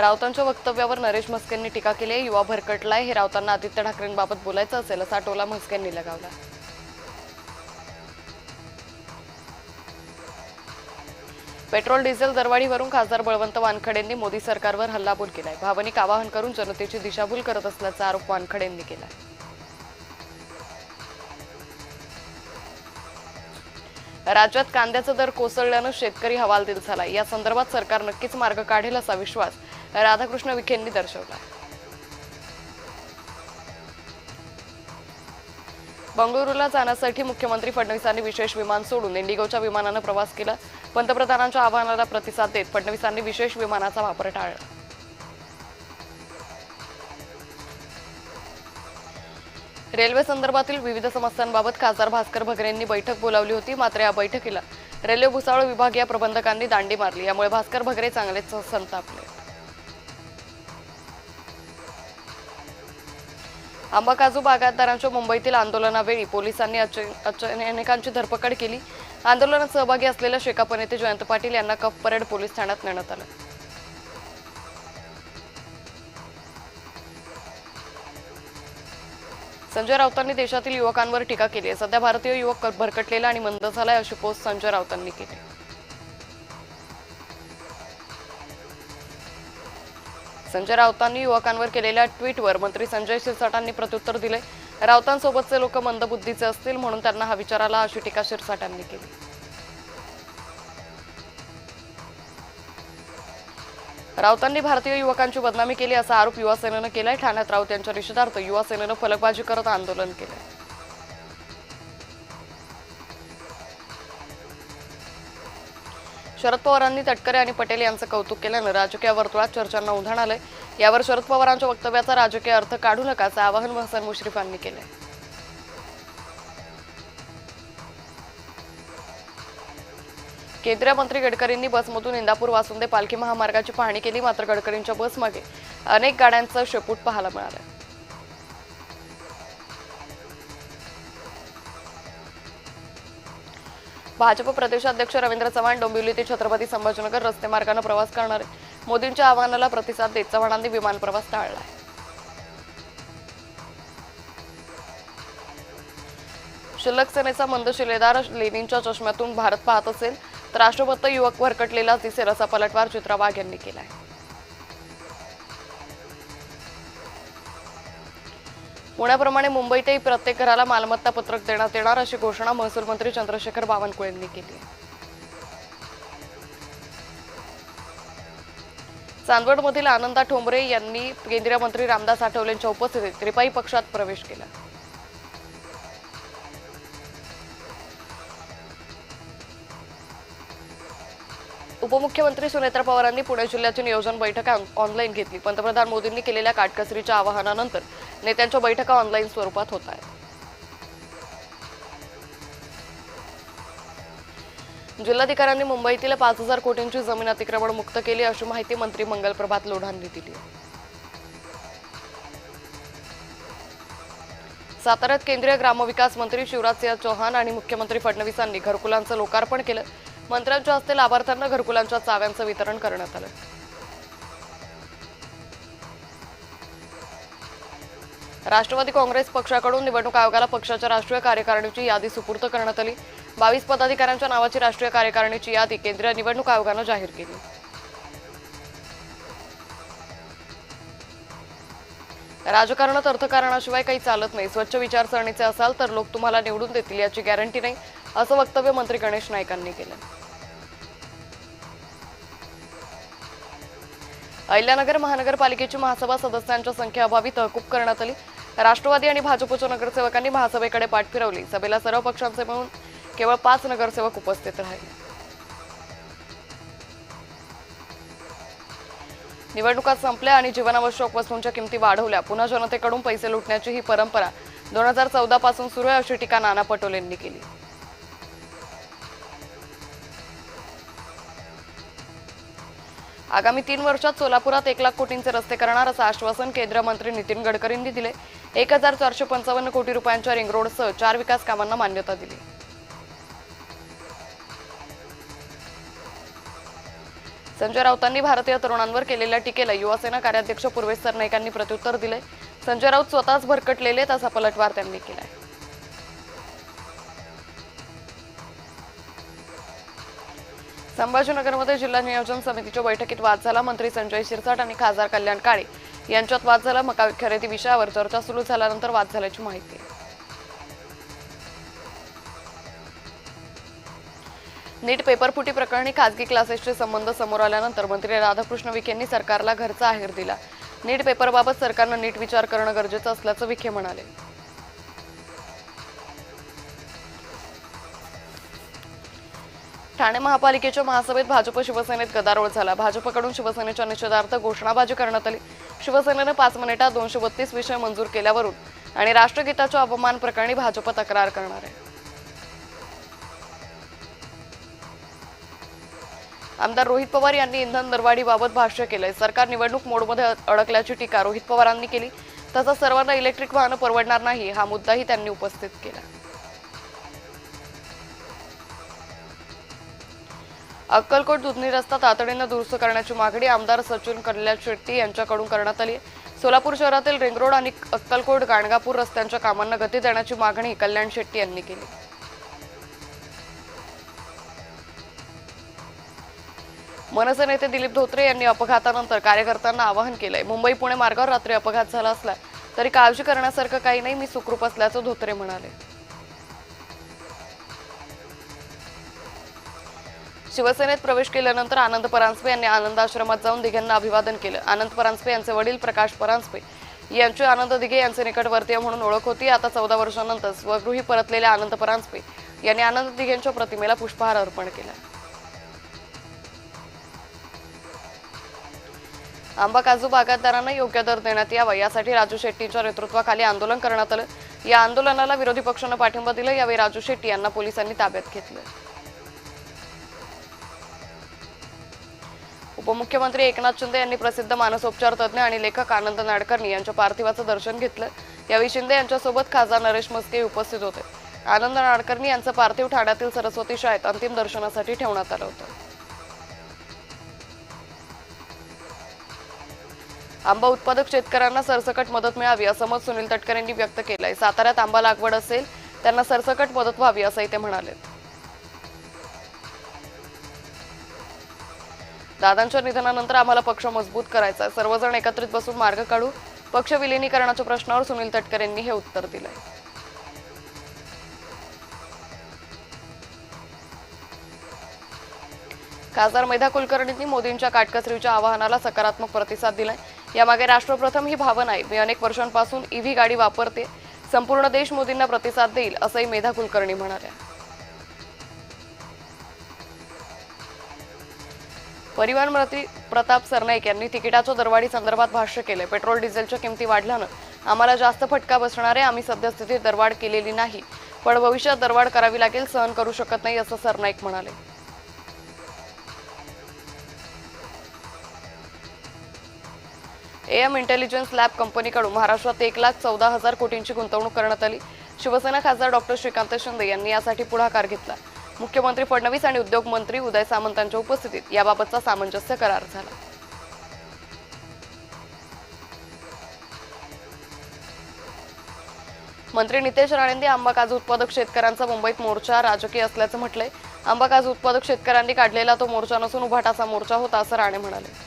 राऊतांच्या वक्तव्यावर नरेश म्हस्केंनी टीका केली आहे। युवा भरकटलाय, हे राऊतांना आदित्य ठाकरेंबाबत बोलायचं असेल असा टोला म्हस्केंनी लगावला। पेट्रोल डिझेल दरवाढीवरून खासदार बळवंत वानखडेंनी मोदी सरकारवर हल्लाबोल केलाय। भावनिक आवाहन करून जनतेची दिशाभूल करत असल्याचा आरोप वानखडेंनी केलाय। राज्यात कांद्याचा दर कोसळल्यानं शेतकरी हवालदिल झालाय। या संदर्भात सरकार नक्कीच मार्ग काढेल असा विश्वास राधाकृष्ण विखेंनी दर्शवलाय। बंगळुरूला जाण्यासाठी मुख्यमंत्री फडणवीसांनी विशेष विमान सोडून इंडिगोच्या विमानानं प्रवास केला। पंतप्रधानांच्या आवाहनाला प्रतिसाद देत फडणवीसांनी विशेष विमानाचा वापर टाळला। रेल्वे संदर्भातील विविध समस्यांबाबत खासदार भास्कर भगरेंनी बैठक बोलावली होती। मात्र या बैठकीला रेल्वे भुसावळ विभागीय प्रबंधकांनी दांडी मारली। यामुळे भास्कर भगरे चांगलेच संतापले। आंबा काजू बागायतदारांच्या मुंबईतील आंदोलनावेळी पोलिसांनी अनेकांची धरपकड केली। आंदोलनात सहभागी असलेल्या शेकाप नेते जयंत पाटील यांना कफ परेड पोलीस ठाण्यात नेण्यात आलं। संजय राऊतांनी देशातील युवकांवर टीका केली आहे। सध्या भारतीय युवक भरकटलेला आणि मंद झालाय अशी पोस्ट संजय राऊतांनी केली। संजय राऊतांनी युवकांवर केलेल्या ट्विटवर मंत्री संजय शिरसाटांनी प्रत्युत्तर दिले। राऊतांसोबतचे लोक मंदबुद्धीचे असतील म्हणून त्यांना हा विचार आला अशी टीका शिरसाटांनी केली। राऊतांनी भारतीय युवकांची बदनामी केली असा आरोप युवा सेनेनं केलाय। ठाण्यात राऊत यांच्या निषेधार्थ युवा सेनेनं फलकबाजी करत आंदोलन केलं। शरद पवारांनी तटकरे आणि पटेल यांचं कौतुक केल्यानं राजकीय वर्तुळात चर्चांना उधाण आलंय। यावर शरद पवारांच्या वक्तव्याचा राजकीय अर्थ काढू नका असं आवाहन हसन मुश्रीफांनी केलंय। केंद्रीय मंत्री गडकरींनी बसमधून इंदापूर वासुंदे पालखी महामार्गाची पाहणी केली। मात्र गडकरींच्या बसमागे अनेक गाड्यांचं शेपूट पाहायला मिळालं। भाजप प्रदेशाध्यक्ष रवींद्र चव्हाण डोंबिवली ते छत्रपती संभाजीनगर रस्ते मार्गाने प्रवास करणार आहेत। मोदींच्या आवाहनाला प्रतिसाद देत चव्हाणांनी विमान प्रवास टाळला। शिल्लक सेनेचा मंद शिलेदार लेनिनच्या चष्म्यातून भारत पाहत असेल तर राष्ट्रभक्त युवक भरकटलेला दिसेल असा पलटवार चित्रा वाघ यांनी केलाय। पुण्याप्रमाणे मुंबईतही प्रत्येक घराला मालमत्ता पत्रक देण्यात येणार अशी घोषणा महसूल मंत्री चंद्रशेखर बावनकुळेंनी केली आहे। चांदवडमधील आनंदा ठोंबरे यांनी केंद्रीय मंत्री रामदास आठवलेंच्या उपस्थितीत रिपाई पक्षात प्रवेश केला। उपमुख्यमंत्री सुनेत्रा पवारांनी पुणे जिल्ह्याची नियोजन बैठक ऑनलाईन घेतली। पंतप्रधान मोदींनी केलेल्या काटकसरीच्या आवाहनानंतर नेत्यांच्या बैठका ऑनलाईन स्वरूपात होत आहेत। जिल्हाधिकाऱ्यांनी मुंबईतील 5000 कोटींची जमीन अतिक्रमण मुक्त केली अशी माहिती मंत्री मंगल प्रभात लोढांनी दिली। साताऱ्यात केंद्रीय ग्रामविकास मंत्री शिवराज सिंह चौहान आणि मुख्यमंत्री फडणवीसांनी घरकुलांचं लोकार्पण केलं। मंत्र्यांच्या हस्ते लाभार्थ्यांना घरकुलांच्या चाव्यांचं वितरण करण्यात आलं। राष्ट्रवादी काँग्रेस पक्षाकडून निवडणूक आयोगाला पक्षाच्या राष्ट्रीय कार्यकारिणीची यादी सुपूर्द करण्यात आली। 22 पदाधिकाऱ्यांच्या नावाची राष्ट्रीय कार्यकारिणीची यादी केंद्रीय निवडणूक आयोगानं जाहीर केली। राजकारणात अर्थकारणाशिवाय काही चालत नाही। स्वच्छ विचारसरणीचे असाल तर लोक तुम्हाला निवडून देतील याची गॅरंटी नाही असं वक्तव्य मंत्री गणेश नाईकांनी केलं। अहिल्यानगर महानगरपालिकेची महासभा सदस्यांच्या संख्येअभावी तहकूब करण्यात आली। राष्ट्रवादी आणि भाजपच्या नगरसेवकांनी महासभेकडे पाठ फिरवली। सभेला सर्व पक्षांचे मिळून केवळ 5 नगरसेवक उपस्थित राहिले। निवडणुका संपल्या आणि जीवनावश्यक वस्तूंच्या किमती वाढवल्या। पुन्हा जनतेकडून पैसे लुटण्याची ही परंपरा 2014 पासून सुरू आहे अशी टीका नाना पटोलेंनी केली। आगामी 3 वर्षात सोलापुरात 1 लाख कोटींचे रस्ते करणार असं आश्वासन केंद्रीय मंत्री नितीन गडकरींनी दिले। 1455 कोटी रुपयांच्या रिंग रोडसह 4 विकास कामांना मान्यता दिली। संजय राऊतांनी भारतीय तरुणांवर केलेल्या टीकेला युवासेना कार्याध्यक्ष पूर्वेश सरनाईकांनी प्रत्युत्तर दिले. संजय राऊत स्वतःच भरकटलेले असा पलटवार त्यांनी केलाय. संभाजीनगरमध्ये जिल्हा नियोजन समितीच्या बैठकीत वाद झाला. मंत्री संजय शिरसाट आणि खासदार कल्याण काळे यांच्यात वाद झाला. मका खरेदी विषयावर चर्चा सुरू झाल्यानंतर वाद झाल्याची माहिती आहे. नीट पेपरफुटी प्रकरणी खासगी क्लासेसचे संबंध समोर आल्यानंतर मंत्री राधाकृष्ण विखे यांनी सरकारला घरचा आहेर दिला. नीट पेपरबाबत सरकारनं नीट विचार करणं गरजेचं असल्याचं विखे म्हणाले. ठाणे महापालिकेच्या महासभेत भाजप शिवसेनेत गदारोळ झाला. भाजपकडून शिवसेनेच्या निषेधार्थ घोषणाबाजी करण्यात आली. शिवसेनेने 5 मिनिटात 232 विषय मंजूर केल्यावरून आणि राष्ट्रगीताच्या अपमान प्रकरणी भाजप तक्रार करणार आहे. आमदार रोहित पवार यांनी इंधन दरवाढीबाबत भाष्य केलंय. सरकार निवडणूक मोडमध्ये अडकल्याची टीका रोहित पवारांनी केली. तसंच सर्वांना इलेक्ट्रिक वाहनं परवडणार नाही हा मुद्दाही त्यांनी उपस्थित केला. अक्कलकोट दुधनी रस्ता तातडीनं दुरुस्त करण्याची मागणी आमदार सचिन कल्याण शेट्टी यांच्याकडून करण्यात आली. सोलापूर शहरातील रिंग रोड आणि अक्कलकोट गाणगापूर रस्त्यांच्या कामांना गती देण्याची मागणी कल्याण शेट्टी यांनी केली. मनसे नेते दिलीप धोत्रे यांनी अपघातानंतर कार्यकर्त्यांना आवाहन केलंय. मुंबई पुणे मार्गावर रात्री अपघात झाला असला तरी काळजी करण्यासारखं काही नाही, मी सुखरूप असल्याचं धोत्रे म्हणाले. शिवसेनेत प्रवेश केल्यानंतर आनंद परांजपे यांनी आनंद आश्रमात जाऊन दिघेंना अभिवादन केलं. आनंद परांजपे यांचे वडील प्रकाश परांजपे यांची आनंद दिघे यांचे निकटवर्तीय म्हणून ओळख होती. आता 14 वर्षांनंतर स्वगृही परतलेल्या आनंद परांजपे यांनी आनंद दिघेंच्या प्रतिमेला पुष्पहार अर्पण केला. आंबा काजू बागायतदारांना योग्य दर देण्यात यावा यासाठी राजू शेट्टींच्या नेतृत्वाखाली आंदोलन करण्यात आलं. या आंदोलनाला विरोधी पक्षानं पाठिंबा दिला. यावेळी राजू शेट्टी यांना पोलिसांनी ताब्यात घेतलं. उपमुख्यमंत्री एकनाथ शिंदे यांनी प्रसिद्ध मानसोपचार तज्ज्ञ आणि लेखक आनंद नाडकर्णी यांच्या पार्थिवाचं दर्शन घेतलं. यावेळी शिंदे यांच्यासोबत खासदार नरेश मस्के उपस्थित होते. आनंद नाडकर्णी यांचं पार्थिव ठाण्यातील सरस्वती शाळेत अंतिम दर्शनासाठी ठेवण्यात आलं होतं. आंबा उत्पादक शेतकऱ्यांना सरसकट मदत मिळावी असं मत सुनील तटकरे यांनी व्यक्त केलंय. साताऱ्यात आंबा लागवड असेल त्यांना सरसकट मदत व्हावी असंही ते म्हणाले. दादांच्या निधनानंतर आम्हाला पक्ष मजबूत करायचा, सर्वजण एकत्रित बसून मार्ग काढू. पक्ष विलिनीकरणाच्या प्रश्नावर सुनील तटकरे यांनी हे उत्तर दिलंय. खासदार मेधा कुलकर्णींनी मोदींच्या काटकसरीच्या आवाहनाला सकारात्मक प्रतिसाद दिलाय. यामागे राष्ट्रप्रथम ही भावना आहे. मी अनेक वर्षांपासून ईव्ही गाडी वापरते. संपूर्ण देश मोदींना प्रतिसाद देईल असंही मेधा कुलकर्णी म्हणाल्या. परिवहन मंत्री प्रताप सरनाईक यांनी तिकिटाच्या दरवाढी संदर्भात भाष्य केले. पेट्रोल डिझेलच्या किमती वाढल्यानं आम्हाला जास्त फटका बसणार आहे. आम्ही सद्यस्थितीत दरवाढ केलेली नाही, पण भविष्यात दरवाढ करावी लागेल, सहन करू शकत नाही असं सरनाईक म्हणाले. एम इंटेलिजन्स लॅब कंपनीकडून महाराष्ट्रात 1,14,000 कोटींची गुंतवणूक करण्यात आली. शिवसेना खासदार डॉक्टर श्रीकांत शिंदे यांनी यासाठी पुढाकार घेतला. मुख्यमंत्री फडणवीस आणि उद्योग मंत्री उदय सामंत यांच्या उपस्थितीत याबाबतचा सामंजस्य करार झाला. मंत्री नितेश राणेंनी आंबा काजू उत्पादक शेतकऱ्यांचा मुंबईत मोर्चा राजकीय असल्याचं म्हटलंय. आंबा काजू उत्पादक शेतकऱ्यांनी काढलेला तो मोर्चा नसून उभाटाचा मोर्चा होता असं राणे म्हणाले.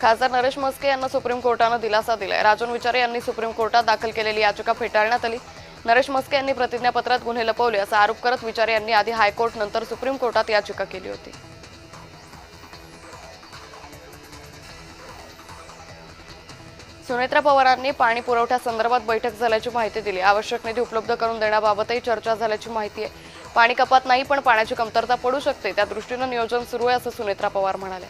खासदार नरेश मस्के यांना सुप्रीम कोर्टानं दिलासा दिलाय. राजन विचारे यांनी सुप्रीम कोर्टात दाखल केलेली याचिका फेटाळण्यात आली. नरेश मस्के यांनी प्रतिज्ञापत्रात गुन्हे लपवले असा आरोप करत विचारे यांनी आधी हायकोर्ट नंतर सुप्रीम कोर्टात याचिका केली होती. सुनेत्रा पवारांनी पाणी पुरवठ्यासंदर्भात बैठक झाल्याची माहिती दिली. आवश्यक निधी उपलब्ध करून देण्याबाबतही चर्चा झाल्याची माहिती आहे. पाणी कपात नाही, पण पाण्याची कमतरता पडू शकते, त्या दृष्टीनं नियोजन सुरू आहे असं सुनेत्रा पवार म्हणाल्या.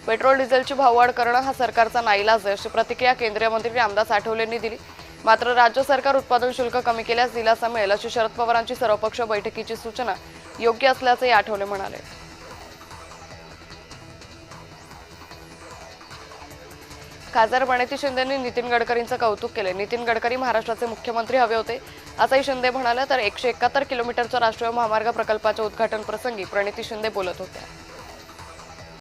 पेट्रोल डिझेलची भाववाढ करणं हा सरकारचा नाईलाज आहे अशी प्रतिक्रिया केंद्रीय मंत्री रामदास आठवलेंनी दिली. मात्र राज्य सरकार उत्पादन शुल्क कमी केल्यास दिलासा मिळेल अशी शरद पवारांची सर्वपक्ष बैठकीची सूचना योग्य असल्याचे आठवले म्हणाले. खासदार प्रणिती शिंदेंनी नितीन गडकरींचं कौतुक केले. नितीन गडकरी महाराष्ट्राचे मुख्यमंत्री हवे होते असंही शिंदे म्हणाले. तर 171 किलोमीटरच्या राष्ट्रीय महामार्ग प्रकल्पाच्या उद्घाटन प्रसंगी प्रणिती शिंदे बोलत होत्या.